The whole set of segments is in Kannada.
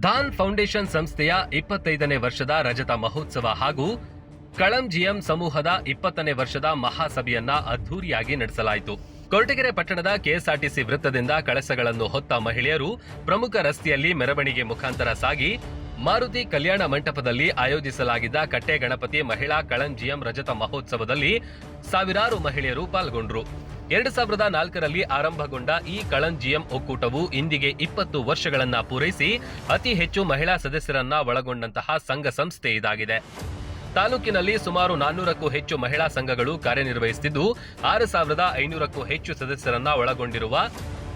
ದಾನ್ ಫೌಂಡೇಶನ್ ಸಂಸ್ಥೆಯ 25ನೇ ವರ್ಷದ ರಜತ ಮಹೋತ್ಸವ ಹಾಗೂ ಕಳಂ ಜಿಎಂ ಸಮೂಹದ 20ನೇ ವರ್ಷದ ಮಹಾಸಭೆಯನ್ನ ಅದ್ದೂರಿಯಾಗಿ ನಡೆಸಲಾಯಿತು. ಕೊರಟಗೆರೆ ಪಟ್ಟಣದ ಕೆಎಸ್ಆರ್ಟಿಸಿ ವೃತ್ತದಿಂದ ಕಳಸಗಳನ್ನು ಹೊತ್ತ ಮಹಿಳೆಯರು ಪ್ರಮುಖ ರಸ್ತೆಯಲ್ಲಿ ಮೆರವಣಿಗೆ ಮುಖಾಂತರ ಸಾಗಿ ಮಾರುತಿ ಕಲ್ಯಾಣ ಮಂಟಪದಲ್ಲಿ ಆಯೋಜಿಸಲಾಗಿದ್ದ ಕಟ್ಟೆ ಗಣಪತಿ ಮಹಿಳಾ ಕಳಂ ಜಿಎಂ ರಜತ ಮಹೋತ್ಸವದಲ್ಲಿ ಸಾವಿರಾರು ಮಹಿಳೆಯರು ಪಾಲ್ಗೊಂಡರು. 2004ರಲ್ಲಿ ಆರಂಭಗೊಂಡ ಈ ಕಳಂ ಜಿಎಂ ಒಕ್ಕೂಟವು ಇಂದಿಗೆ 20 ವರ್ಷಗಳನ್ನ ಪೂರೈಸಿ ಅತಿ ಹೆಚ್ಚು ಮಹಿಳಾ ಸದಸ್ಯರನ್ನ ಒಳಗೊಂಡಂತಹ ಸಂಘ ಸಂಸ್ಥೆ ಇದಾಗಿದೆ. ತಾಲೂಕಿನಲ್ಲಿ ಸುಮಾರು 400ಕ್ಕೂ ಹೆಚ್ಚು ಮಹಿಳಾ ಸಂಘಗಳು ಕಾರ್ಯನಿರ್ವಹಿಸುತ್ತಿದ್ದು 6500ಕ್ಕೂ ಹೆಚ್ಚು ಸದಸ್ಯರನ್ನ ಒಳಗೊಂಡಿರುವ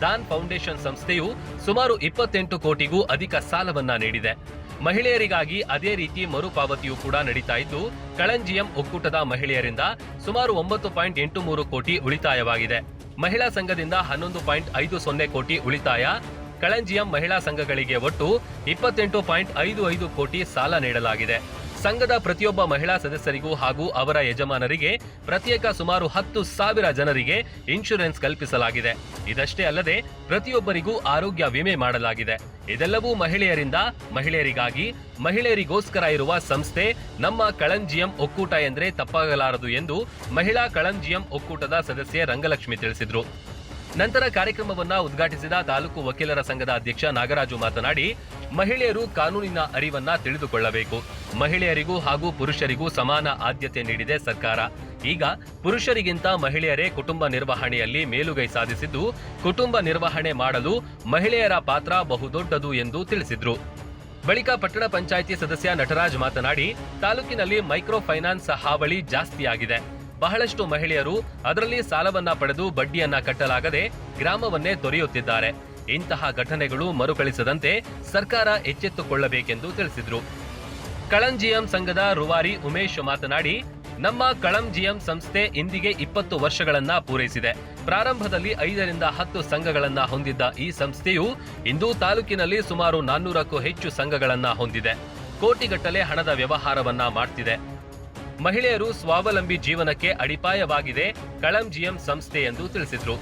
ದಾನ್ ಫೌಂಡೇಶನ್ ಸಂಸ್ಥೆಯು ಸುಮಾರು 28 ಕೋಟಿಗೂ ಅಧಿಕ ಸಾಲವನ್ನ ನೀಡಿದೆ. ಮಹಿಳೆಯರಿಗಾಗಿ ಅದೇ ರೀತಿ ಮರುಪಾವತಿಯೂ ಕೂಡ ನಡೀತಾ ಇದ್ದು, ಕಳಂ ಜಿಎಂ ಒಕ್ಕೂಟದ ಮಹಿಳೆಯರಿಂದ ಸುಮಾರು 9.83 ಕೋಟಿ ಉಳಿತಾಯವಾಗಿದೆ. ಮಹಿಳಾ ಸಂಘದಿಂದ 11.50 ಕೋಟಿ ಉಳಿತಾಯ. ಕಳಂ ಜಿಎಂ ಮಹಿಳಾ ಸಂಘಗಳಿಗೆ ಒಟ್ಟು 28.55 ಕೋಟಿ ಸಾಲ ನೀಡಲಾಗಿದೆ. ಸಂಘದ ಪ್ರತಿಯೊಬ್ಬ ಮಹಿಳಾ ಸದಸ್ಯರಿಗೂ ಹಾಗೂ ಅವರ ಯಜಮಾನರಿಗೆ ಪ್ರತ್ಯೇಕ ಸುಮಾರು 10,000 ಜನರಿಗೆ ಇನ್ಶೂರೆನ್ಸ್ ಕಲ್ಪಿಸಲಾಗಿದೆ. ಇದಷ್ಟೇ ಅಲ್ಲದೆ ಪ್ರತಿಯೊಬ್ಬರಿಗೂ ಆರೋಗ್ಯ ವಿಮೆ ಮಾಡಲಾಗಿದೆ. ಇದೆಲ್ಲವೂ ಮಹಿಳೆಯರಿಂದ, ಮಹಿಳೆಯರಿಗಾಗಿ, ಮಹಿಳೆಯರಿಗೋಸ್ಕರ ಇರುವ ಸಂಸ್ಥೆ ನಮ್ಮ ಕಳಂ ಜಿಎಂ ಒಕ್ಕೂಟ ಎಂದರೆ ತಪ್ಪಾಗಲಾರದು ಎಂದು ಮಹಿಳಾ ಕಳಂ ಜಿಎಂ ಒಕ್ಕೂಟದ ಸದಸ್ಯೆ ರಂಗಲಕ್ಷ್ಮಿ ತಿಳಿಸಿದರು. ನಂತರ ಕಾರ್ಯಕ್ರಮವನ್ನ ಉದ್ಘಾಟಿಸಿದ ತಾಲೂಕು ವಕೀಲರ ಸಂಘದ ಅಧ್ಯಕ್ಷ ನಾಗರಾಜು ಮಾತನಾಡಿ, ಮಹಿಳೆಯರು ಕಾನೂನಿನ ಅರಿವನ್ನ ತಿಳಿದುಕೊಳ್ಳಬೇಕು. ಮಹಿಳೆಯರಿಗೂ ಹಾಗೂ ಪುರುಷರಿಗೂ ಸಮಾನ ಆದ್ಯತೆ ನೀಡಿದೆ ಸರ್ಕಾರ. ಈಗ ಪುರುಷರಿಗಿಂತ ಮಹಿಳೆಯರೇ ಕುಟುಂಬ ನಿರ್ವಹಣೆಯಲ್ಲಿ ಮೇಲುಗೈ ಸಾಧಿಸಿದ್ದು, ಕುಟುಂಬ ನಿರ್ವಹಣೆ ಮಾಡಲು ಮಹಿಳೆಯರ ಪಾತ್ರ ಬಹುದೊಡ್ಡದು ಎಂದು ತಿಳಿಸಿದ್ರು. ಬಳಿಕ ಪಟ್ಟಣ ಪಂಚಾಯಿತಿ ಸದಸ್ಯ ನಟರಾಜ್ ಮಾತನಾಡಿ, ತಾಲೂಕಿನಲ್ಲಿ ಮೈಕ್ರೋ ಫೈನಾನ್ಸ್ ಹಾವಳಿ ಜಾಸ್ತಿಯಾಗಿದೆ. ಬಹಳಷ್ಟು ಮಹಿಳೆಯರು ಅದರಲ್ಲಿ ಸಾಲವನ್ನ ಪಡೆದು ಬಡ್ಡಿಯನ್ನ ಕಟ್ಟಲಾಗದೆ ಗ್ರಾಮವನ್ನೇ ತೊರೆಯುತ್ತಿದ್ದಾರೆ. ಇಂತಹ ಘಟನೆಗಳು ಮರುಕಳಿಸದಂತೆ ಸರ್ಕಾರ ಎಚ್ಚೆತ್ತುಕೊಳ್ಳಬೇಕೆಂದು ತಿಳಿಸಿದರು. ಕಳಂ ಜಿಎಂ ಸಂಘದ ರೂವಾರಿ ಉಮೇಶ್ ಮಾತನಾಡಿ, ನಮ್ಮ ಕಳಂ ಜಿಎಂ ಸಂಸ್ಥೆ ಇಂದಿಗೆ 20 ವರ್ಷಗಳನ್ನ ಪೂರೈಸಿದೆ. ಪ್ರಾರಂಭದಲ್ಲಿ 5 ರಿಂದ 10 ಸಂಘಗಳನ್ನ ಹೊಂದಿದ್ದ ಈ ಸಂಸ್ಥೆಯು ಇಂದು ತಾಲೂಕಿನಲ್ಲಿ ಸುಮಾರು 400ಕ್ಕೂ ಹೆಚ್ಚು ಸಂಘಗಳನ್ನ ಹೊಂದಿದೆ. ಕೋಟಿಗಟ್ಟಲೆ ಹಣದ ವ್ಯವಹಾರವನ್ನ ಮಾಡ್ತಿದೆ. ಮಹಿಳೆಯರು ಸ್ವಾವಲಂಬಿ ಜೀವನಕ್ಕೆ ಅಡಿಪಾಯವಾಗಿದೆ ಕಳಂ ಜಿಎಂ ಸಂಸ್ಥೆ ಎಂದು ತಿಳಿಸಿದರು.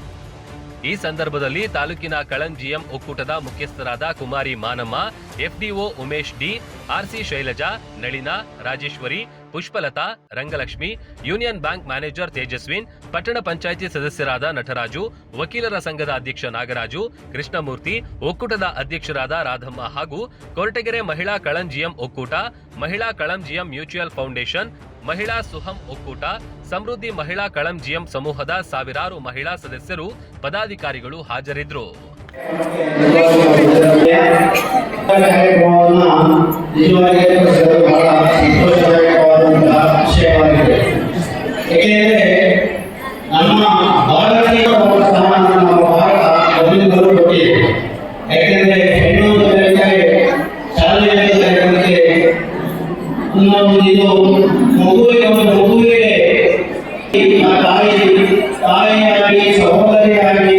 ಈ ಸಂದರ್ಭದಲ್ಲಿ ತಾಲೂಕಿನ ಕಳಂ ಜಿಎಂ ಒಕ್ಕೂಟದ ಮುಖ್ಯಸ್ಥರಾದ Kumari Manamma, FDO Umesh D, RC Shailaja, Nalina, Rajeshwari, Pushpalatha, Rangalakshmi, union bank manager Tejasvin, ಪಟ್ಟಣ ಪಂಚಾಯಿತಿ ಸದಸ್ಯರಾದ ನಟರಾಜು, ವಕೀಲರ ಸಂಘದ ಅಧ್ಯಕ್ಷ ನಾಗರಾಜು, ಕೃಷ್ಣಮೂರ್ತಿ, ಒಕ್ಕೂಟದ ಅಧ್ಯಕ್ಷರಾದ ರಾಧಮ್ಮ ಹಾಗೂ ಕೊರಟಗೆರೆ ಮಹಿಳಾ ಕಳಂ ಜಿಎಂ ಒಕ್ಕೂಟ, ಮಹಿಳಾ ಕಳಂ ಜಿಎಂ ಮ್ಯೂಚುವಲ್ ಫೌಂಡೇಶನ್, ಮಹಿಳಾ ಸುಹಂ ಒಕ್ಕೂಟ, ಸಮೃದ್ಧಿ ಮಹಿಳಾ ಕಳಂ ಜಿಎಂ ಸಮೂಹದ ಸಾವಿರಾರು ಮಹಿಳಾ ಸದಸ್ಯರು, ಪದಾಧಿಕಾರಿಗಳು ಹಾಜರಿದ್ದರು. ತಾಯಿಯಾಗಿ, ಸಹೋದರಿಯಾಗಿ,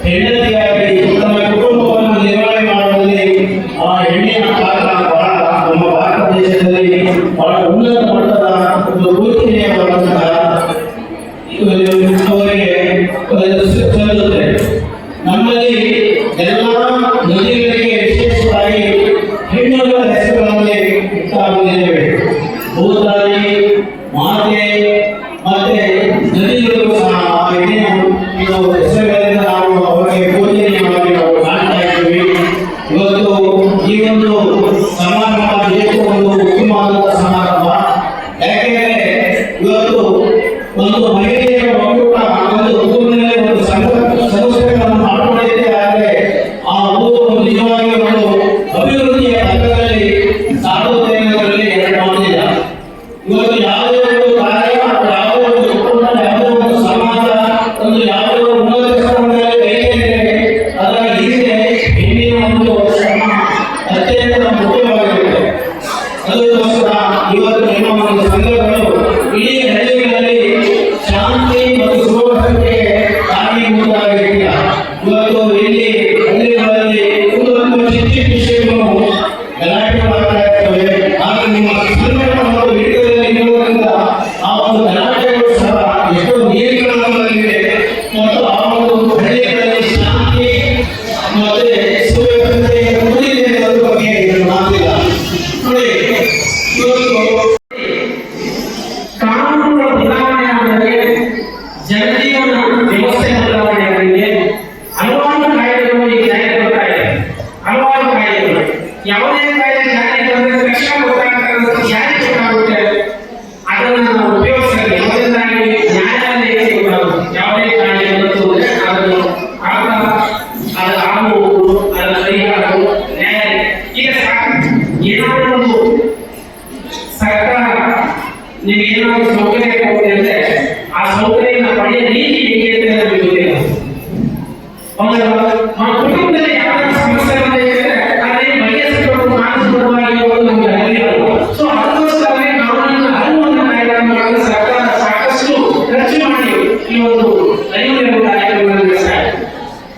ಹೆಂಡತಿಯಾಗಿ ತಮ್ಮ ಕುಟುಂಬವನ್ನು ನಿರ್ವಹಣೆ ಮಾಡುವಲ್ಲಿ ಆ ಹೆಣ್ಣಿನ ಪಾತ್ರ ಬಹಳ ನಮ್ಮ ಭಾರತ ದೇಶದಲ್ಲಿ ಬಹಳ ಉನ್ನತ ಮಟ್ಟದ ಒಂದು ಗುರುತಿನಿಯವಾದಂತಹ ಅವರಿಗೆ ಸಲ್ಲುತ್ತೆ. ನಮ್ಮಲ್ಲಿ ಎಲ್ಲ ನದಿಗಳಿಗೆ ವಿಶೇಷವಾಗಿ ಹೆಣ್ಣುಗಳ ಹೆಸರುಗಳಲ್ಲಿ ಬಂದಿದ್ದೇವೆ. ಭೂತಾಯಿ, ಮಾತೆ ಮತ್ತೆ ನದಿಗಳು ಸಹ ಹೆಸರುಗಳಿಂದ ನಾವು ಅವರಿಗೆ ಪೂಜನೀಯವಾಗಿ ನಾವು ಕಾಣ್ತಾ ಇದ್ದೀವಿ. ಇವತ್ತು ಈ ಒಂದು ಸಮಾರಂಭ ಎಷ್ಟು ಒಂದು ಉತ್ತಮವಾದ ಸಮಾರಂಭ. ಯಾಕೆಂದರೆ ಇವತ್ತು ಒಂದು ಮಹಿಳೆಯರ ಒಕ್ಕೂಟ ಒಂದು ಕುಟುಂಬದಲ್ಲಿ ಒಂದು ಸಂಸ್ಥೆಗಳನ್ನು ಮಾಡಿಕೊಂಡಿದೆ. ಆದರೆ ಆ ಊರು ನಿಜವಾಗಿ ಒಂದು ಅಭಿವೃದ್ಧಿಯ ಪಥದಲ್ಲಿ ಸಾರ್ವಜನಿಕರಲ್ಲಿ ಮಾಡಿಲ್ಲ. ಇವತ್ತು ಯಾವುದೇ ಒಂದು ಕಾರ್ಯ, ಯಾವುದೇ ಒಂದು ಕುಟುಂಬ, ಯಾವುದೇ ಒಂದು ಸಮಾಜ, ಒಂದು ಯಾವುದೇ ಉನ್ನತ ಸ್ಥಾನದಲ್ಲಿ ಬೇಕೆಂದರೆ ಅದರ ಹಿಂದೆ ಹೆಣ್ಣಿನ ಒಂದು ಶ್ರಮ ಅತ್ಯಂತ ಮುಖ್ಯವಾಗಿರುತ್ತೆ. ಯಾವುದೇ ಕಾಯಿಲೆ ಜಾರಿಗೆ ಬಂದರೆ ತಕ್ಷಣ ಗೊತ್ತಾಗ್ತಕ್ಕಂಥದ್ದು ಯಾರಿಗೆ ಗೊತ್ತಾಗುತ್ತೆ? ಅದನ್ನು ನಾವು ಉಪಯೋಗಿಸಬೇಕು. ಮೊದಲನೇದಾಗಿ ನ್ಯಾಯಾಲಯಕ್ಕೆ ಗೊತ್ತಾಗುತ್ತೆ. ಯಾವುದೇ ಕಾಯಿಲೆ ಬಂತು ಅಂದರೆ ಅದನ್ನು ಅದರ ಆಗುವುದು, ಅದರ ಪರಿಹಾರ ನ್ಯಾಯಾಲಯ. ಈಗ ಏನಾದರೂ ಒಂದು ಸರ್ಕಾರ ನಿಮಗೆ ಏನಾದರೂ ಸೌಕರ್ಯ ಕೊಡುತ್ತೆ ಅಂದರೆ ಆ ಸೌಕರ್ಯನ ಪಡೆಯ ರೀತಿ ಹೇಗೆ ಅಂತ ನಮಗೆ ಗೊತ್ತಿಲ್ಲ. ಕುಟುಂಬದಲ್ಲಿ ಯಾವ್ದಾದ್ರು ಸಮಸ್ಯೆ ಬಂದಿದೆ ಅದೇ ಬಗೆಹರಿಸಿಕೊಂಡು ಮಾನಸಿಕವಾಗಿ ನಮಗೆ ಅರಿವಿರಲ್ಲ. ಸೊ ಅದಕ್ಕೋಸ್ಕರವೇ ಕಾನೂನಿನ ಅರಿವನ್ನು ಕಾರ್ಯಕ್ರಮಗಳನ್ನು ಸರ್ಕಾರ ಸಾಕಷ್ಟು ಖರ್ಚು ಮಾಡಿ ಈ ಒಂದು ಅರಿವು ಕಾರ್ಯಕ್ರಮಗಳನ್ನು ನಡೆಸಿದೆ.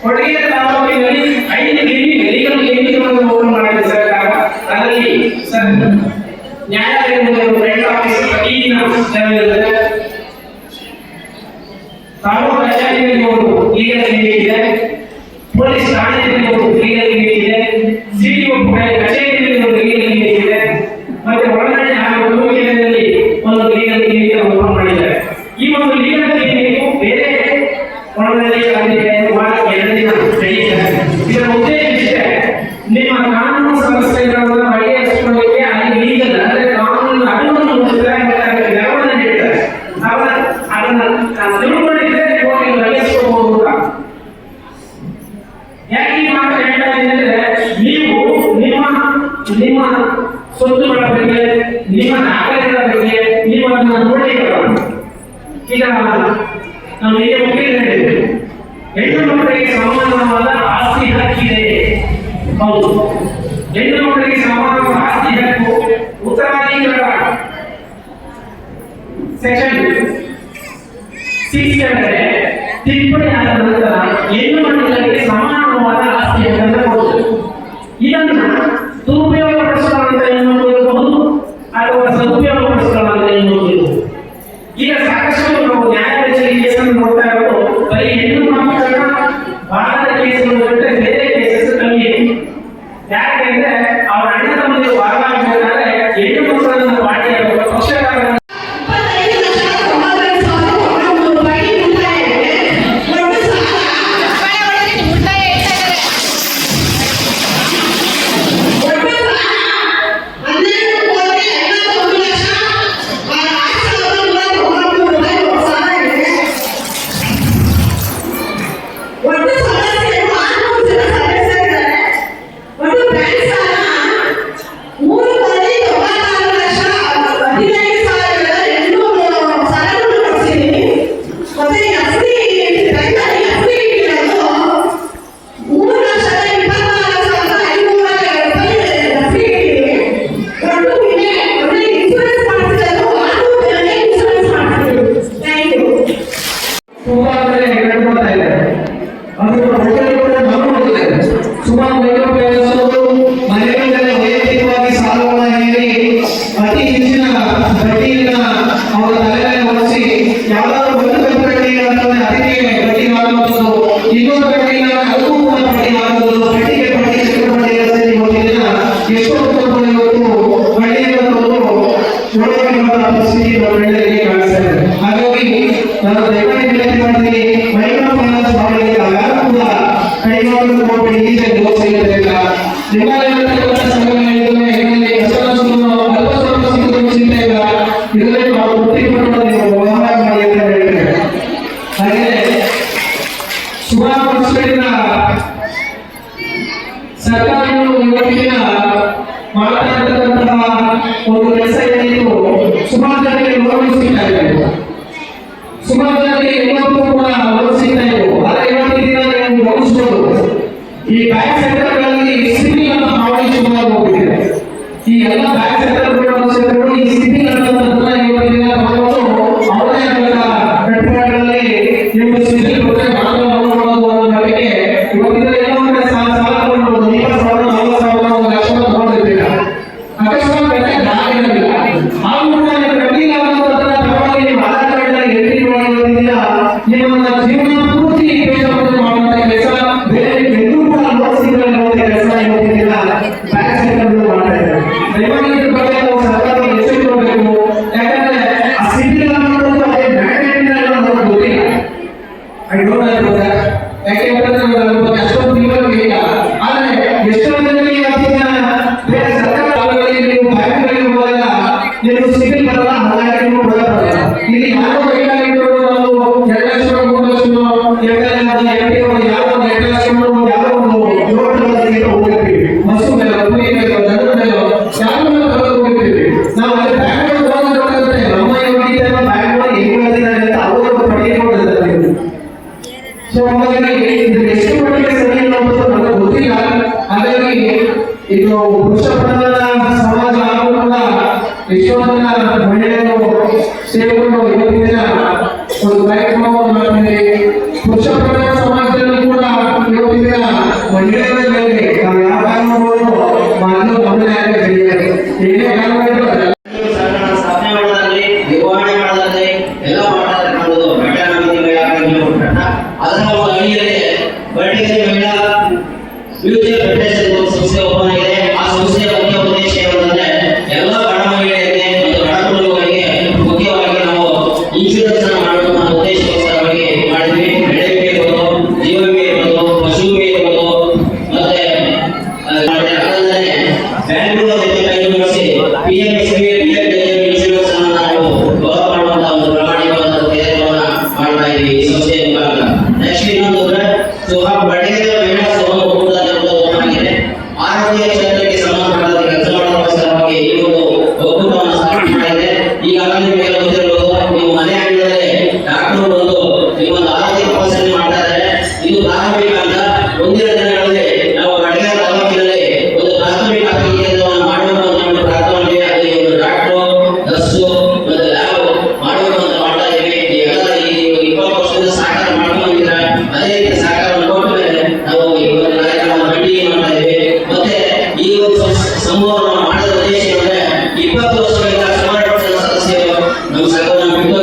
ಕೊಡಗಿನ ತಾಲೂಕಿನಲ್ಲಿ 5 ಲೀಗಲ್ ಕ್ಲಿನಿಕ್ಗಳನ್ನು ಓಪನ್ ಮಾಡಿದೆ ಸರ್ಕಾರ. ಅದರಲ್ಲಿ ನ್ಯಾಯಾಲಯದಲ್ಲಿ ಫ್ರಂಟ್ ಆಫೀಸ್ ಪ್ರತಿದಿನ ತೆರೆದಿರುತ್ತದೆ. ತಾಲೂಕು ಕಚೇರಿಯಲ್ಲಿ ಒಂದು ಲೀಗಲ್ ಕ್ಲಿನಿಕ್ ಇದೆ, ಪೊಲೀಸ್ ಠಾಣೆಯಲ್ಲಿ ಒಂದು ಲೀಗಲ್ ಕ್ಲಿನಿಕ್ ಇದೆ, ಸಿಡಿಒ ಕಚೇರಿಯಲ್ಲಿ ಒಂದು ಲೀಗಲ್ ಕ್ಲಿನಿಕ್ ಇದೆ, ಮತ್ತೆ ಒಳಗಡೆ ಹಾಗೂ ಟೂವಿಲರ್ನಲ್ಲಿ ಒಂದು ಲೀಗಲ್ ಕ್ಲಿನಿಕ್ ಓಪನ್ ಮಾಡಿದ್ದಾರೆ. ಈ ಒಂದು ಲೀಗಲ್ ಕ್ಲಿನಿಕ್ ಬೇರೆ ಒಳಗಡೆ ವಾರಕ್ಕೆ 2 ದಿನ ನಡೆಯುತ್ತದೆ. ಇದರ ಉದ್ದೇಶ ಇಷ್ಟೇ, ನಿಮ್ಮ ಕಾನೂನು ಸಮಸ್ಯೆಗಳನ್ನು ಬಗೆಹರಿಸಿಕೊಳ್ಳಲಿಕ್ಕೆ ಅಲ್ಲಿ ಲೀಗಲ್ ಅಂದರೆ ಕಾನೂನಿನ ಅರಿವನ್ನು ಮೂಡಿಸಿದರೆ ನೆರವನ್ನು ನೀಡುತ್ತಾರೆ. ಅದನ್ನು ತಿಳ್ಕೊಂಡಿದ್ರೆ ಕೋರ್ಟಿಗೆ ಬಗೆಹರಿಸಿಕೊಳ್ಳಬಹುದು. ಯಾಕೆ ಈ ಮಾತು ಹೇಳ್ತಾ ಇದ್ದೇನೆ ಅಂದರೆ ನೀವು ನಿಮ್ಮ ಸ್ವತ್ತುಗಳ ಬಗ್ಗೆ, ನಿಮ್ಮ ದಾಖಲೆಗಳ ಬಗ್ಗೆ ನೀವು ಅದನ್ನು ನೋಡಲಿಲ್ಲ. ಈಗ ನಾವು ಈಗ ಮುಖ್ಯ ಹೇಳಿದ್ವಿ, ಹೆಣ್ಣು ಮಕ್ಕಳಿಗೆ ಸಮಾನವಾದ ಆಸ್ತಿ ಹಕ್ಕಿದೆ. ಹೌದು, ಹೆಣ್ಣು ಮಕ್ಕಳಿಗೆ ಸಮಾನವಾದ ಆಸ್ತಿ ಹಕ್ಕು ಉತ್ತರಾಧಿಕಾರ ಸೆಕ್ಷನ್ 6 ಅಂದರೆ ತಿದ್ದುಪಡಿ ಆದ ನಂತರ ಹೆಣ್ಣು ಮಕ್ಕಳಿಗೆ ಸಮಾನವಾದ ಆಸ್ತಿ ಹಕ್ಕನ್ನು ಕೊಡುತ್ತದೆ. ಇದನ್ನು ದುರುಪಯೋಗಪಡಿಸಿಕೊಳ್ಳುವಂತ ಹೆಣ್ಣು ಇರಬಹುದು ಅಥವಾ ಸದುಪಯೋಗಪಡಿಸಿಕೊಳ್ಳುವಂತ ಹೆಣ್ಣು ಇರಬಹುದು. ಈಗ ಸಾಕಷ್ಟು ನಾವು ನ್ಯಾಯಾಲಯದಲ್ಲಿ ಕೇಸನ್ನು ನೋಡ್ತಾ ಇರೋದು ಬರೀ ಹೆಣ್ಣು ಮಕ್ಕಳನ್ನ ಭಾರತ ಕೇಸುಗಳು ಬಿಟ್ಟರೆ ಬೇರೆ ಕೇಸಸ್ ಕಮ್ಮಿ. ಯಾಕೆಂದ್ರೆ ಅವರ ಅಣ್ಣ ತಮ್ಮಂದಿರು ವಾದವಾಗಿದ್ದಾರೆ, ಹೆಣ್ಣು ಮಕ್ಕಳನ್ನು ಪಾರ್ಟಿ ಪಕ್ಷಕಾರರನ್ನು ಸರ್ಕಾರಗಳು ಇವತ್ತಿನ ಮಾತನಾಡತಕ್ಕಂತಹ ಒಂದು ಕೆಲಸ ಏನಿತ್ತು, ಸುಮಾರು ಜನರಿಗೆ ಲೋನ್ ಸಿಗ್ತಾ ಇದೆ. ಸುಮಾರು ಜನರಿಗೆ ಇವತ್ತು ಕೂಡ ಲೋನ್ ಸಿಗ್ತಾ ಇತ್ತು. ಆದರೆ ಇವತ್ತಿನ ದಿನ ನೀವು ಗಮನಿಸಬಹುದು, ಈ ಬ್ಯಾಂಕ್ ಸೆಕ್ಟರ್ಗಳಲ್ಲಿ ಸಿಬಿಲ್ ಅಂತ ಮಾಡಿ ಸುಮಾರು ಹೋಗಿದೆ. ಈ ಎಲ್ಲ ಬ್ಯಾಂಕ್ ಸೆಕ್ಟರ್ಗಳು ಈ ಸಿಬಿಲ್ ಅಂತ ಇವತ್ತಿನ ದಿನ ತಗೊಂಡು ಅವರೇ ಕಟ್ಟಡಗಳಲ್ಲಿ ನಿಮ್ಮ ಸಿಬಿಲ್ ಬಗ್ಗೆ ಮಾತನಾಡಬಹುದು ಅನ್ನೋ ಬಗ್ಗೆ ಇವತ್ತಿನ ಜೀವನ ಪೂರ್ತಿ ಮಾಡುವಂತ ಕೆಲಸ ಬೇರೆ ಎಲ್ಲೂ ಕೂಡ ಲೋನ್ ಸಿಗಲ್ಲ. ಬೇರೆ ಸರ್ಕಾರಗಳಲ್ಲಿ ನೀವು ಬ್ಯಾಂಕ್ಗಳಿಗೆ ಹೋದಾಗ ನೀವು ಸಿಬಿಲ್ ಬರಲ್ಲ, ಹಾಗಾಗಿ ನೀವು ಬರಲ್ಲ. ಇಲ್ಲಿ ಯಾರೋ ವೈಜ್ಞಾನಿಕರು ನಾವು 2 ಲಕ್ಷ 3 ಲಕ್ಷ ಯಾರೋ 2 ಲಕ್ಷ ಯಾರೋ ಒಂದು ಯೋಜನೆಗಳಿಗೆ ಹೋಗಿರ್ತೀವಿ, ಹಸು ಮೇಲೆ ಕುರಿ ಮೇಲೆ ದನದ ಮೇಲೆ ಯಾರೋ ಹೋಗಿರ್ತೀವಿ. ನಾವು ಅಲ್ಲಿ ಬ್ಯಾಂಕ್ ಹೋಗೋದಂದ್ರೆ ನಮ್ಮ ಯೋಗ್ಯತೆ ಬ್ಯಾಂಕ್ ಹೆಂಗಿದ್ದಾರೆ ಅಂತ ಅವರು ಪಡೆದುಕೊಂಡಿದ್ದಾರೆ. ಸೊ ಹಾಗಾಗಿ ಇದು ಎಷ್ಟು ಮಟ್ಟಿಗೆ ಸರಿ ಅನ್ನೋದು ನನಗೆ ಗೊತ್ತಿಲ್ಲ. ಹಾಗಾಗಿ ಇದು ಪುರುಷ ಪ್ರಧಾನ ಸಮಾಜ ಹಾಗೂ ಕೂಡ ಎಷ್ಟೋ ಜನ ಮಹಿಳೆಯರು ಸೇರಿಕೊಂಡು ಇವತ್ತಿನ ದಿನ ಒಂದು ಕಾರ್ಯಕ್ರಮವನ್ನು ಮಾಡ್ತಿದ್ದೀವಿ. ಪುರುಷ ಪ್ರಧಾನ ಸಮಾಜದಲ್ಲಿ ಕೂಡ ಇವತ್ತಿನ ದಿನ ಮಹಿಳೆಯರ ಮೇಲೆ ನಾವು ಯಾವ ಕಾರಣವನ್ನು ಮಾಡಲು ಗಮನ ಬೆಳೆಯಿದೆ. ಏನೇ ಕಾರಣಗಳು ಸ್ಥಾಪನೆ ಮಾಡೋದಾಗ್ಲಿ, ನಿರ್ವಹಣೆ ಮಾಡೋದಾಗ್ಲಿ ಎಲ್ಲ ಮಾಡ್ತಕ್ಕಂಥದ್ದು ಪಟ್ಟಣ ಅದರ ಒಂದು ಅಡಿಯಲ್ಲಿ ಬಡ್ಡಿಗೆ ಮಹಿಳಾ ಫ್ಯೂಚರ್ ಫೆಡರೇಷನ್ ಒಂದು ಸಂಸ್ಥೆ ಓಪನ್ ಆಗಿದೆ. ಆ ಸಂಸ್ಥೆಯ ಮುಖ್ಯ ಉದ್ದೇಶ ಏನಂದ್ರೆ ಎಲ್ಲ ಬಡ ಮಹಿಳೆಯರಿಗೆ ಮತ್ತು ಬಡ ಕುಟುಂಬಗಳಿಗೆ ಮುಖ್ಯವಾಗಿ ನಾವು ಇನ್ಶೂರೆನ್ಸ್ ಅನ್ನು ಮಾಡಬೇಕು ಅನ್ನೋ ಉದ್ದೇಶಕ್ಕೋಸ್ಕರವಾಗಿ ಮಾಡಿದ್ವಿ. ಬೆಳೆ ವಿಮೆ ಇರ್ಬೋದು, ಜೀವ ವಿಮೆ ಇರ್ಬೋದು, ಪಶು ವಿಮೆ ಇರ್ಬೋದು, ಮತ್ತೆ ಬ್ಯಾಂಗ್ಳೂರು ಯೂನಿವರ್ಸಿಟಿ PMSBI ಇನ್ಶೂರೆನ್ಸ್ ಅನ್ನು ನಾವು ಡೆವಲಪ್ ಮಾಡುವಂತಹ ಒಂದು ಪ್ರಾಮಾಣಿಕವಾದ ಪ್ರಯತ್ನವನ್ನ ಮಾಡ್ತಾ ಇದ್ದೀವಿ ಈ ಸಂಸ್ಥೆಯ ಮುಖಾಂತರ. ನೆಕ್ಸ್ಟ್ ಇನ್ನೊಂದು ಅಂದ್ರೆ ಬಡ್ಡಿಗೆ ಮಹಿಳಾ ಸಮಾನ ಒಕ್ಕೂಟ ಓಪನ್ ಆಗಿದೆ. ಆರೋಗ್ಯ ಕ್ಷೇತ್ರಕ್ಕೆ ಸಂಬಂಧಪಟ್ಟ ಕೆಲಸ ಮಾಡೋದಕ್ಕೋಸ್ಕರವಾಗಿ ಈ ಒಂದು ಒಕ್ಕೂಟವನ್ನು ಸ್ಥಾಪನೆ ಮಾಡಿದೆ. ಈಗಾಗಲೇ ನಿಮಗೆಲ್ಲ ಗೊತ್ತಿರಬಹುದು, ನೀವು ಮನೆ ಅಂಗಳದಲ್ಲಿ ಡಾಕ್ಟರ್ ಬಂದು ನಿಮ್ಮೊಂದು ಆರೋಗ್ಯ ತಪಾಸಣೆ ಮಾಡ್ತಾ ಇದ್ದಾರೆ. ಇದು ಪ್ರಾಥಮಿಕ ಅಂತ. ಮುಂದಿನ ದಿನಗಳಲ್ಲಿ ನಾವು ಬಡ್ಡಿಗೆ ತಾಲೂಕಿನಲ್ಲಿ ಒಂದು ಪ್ರಾಥಮಿಕ ಆರೋಗ್ಯ ಕೇಂದ್ರವನ್ನು ಮಾಡಬೇಕು ಅಂತ ನಾವು ಪ್ರಾರ್ಥನೆ ಮಾಡಿದ್ದೇವೆ. ಅದು ಒಂದು ಡಾಕ್ಟರ್, ನರ್ಸು ಮತ್ತು ಲ್ಯಾಬ್ ಮಾಡಬೇಕು ಅಂತ ಮಾಡ್ತಾ ಇದ್ದೀವಿ. ಈಗೆಲ್ಲ ಈ 20 ವರ್ಷದಿಂದ ಸಹಕಾರ ಮಾಡ್ಕೊಂಡಿದ್ದೀರಾ, ಅದೇ ರೀತಿ ಸಹಕಾರ ಕೊಟ್ಟ ಮೇಲೆ ನಾವು ಈ ಒಂದು ಕಾರ್ಯಕ್ರಮ ಕಂಟಿನ್ಯೂ ಮಾಡ್ತಾ ಇದ್ದೀವಿ. ಮತ್ತೆ ಈ ಒಂದು ಸಮೂಹವನ್ನು ಮಾಡೋ ಉದ್ದೇಶ ಏನಂದ್ರೆ 20 ವರ್ಷಗಳಿಂದ ಸುಮಾರು ಸದಸ್ಯರು ನಮ್ಮ ಸಂಘವನ್ನು ಬಿಟ್ಟು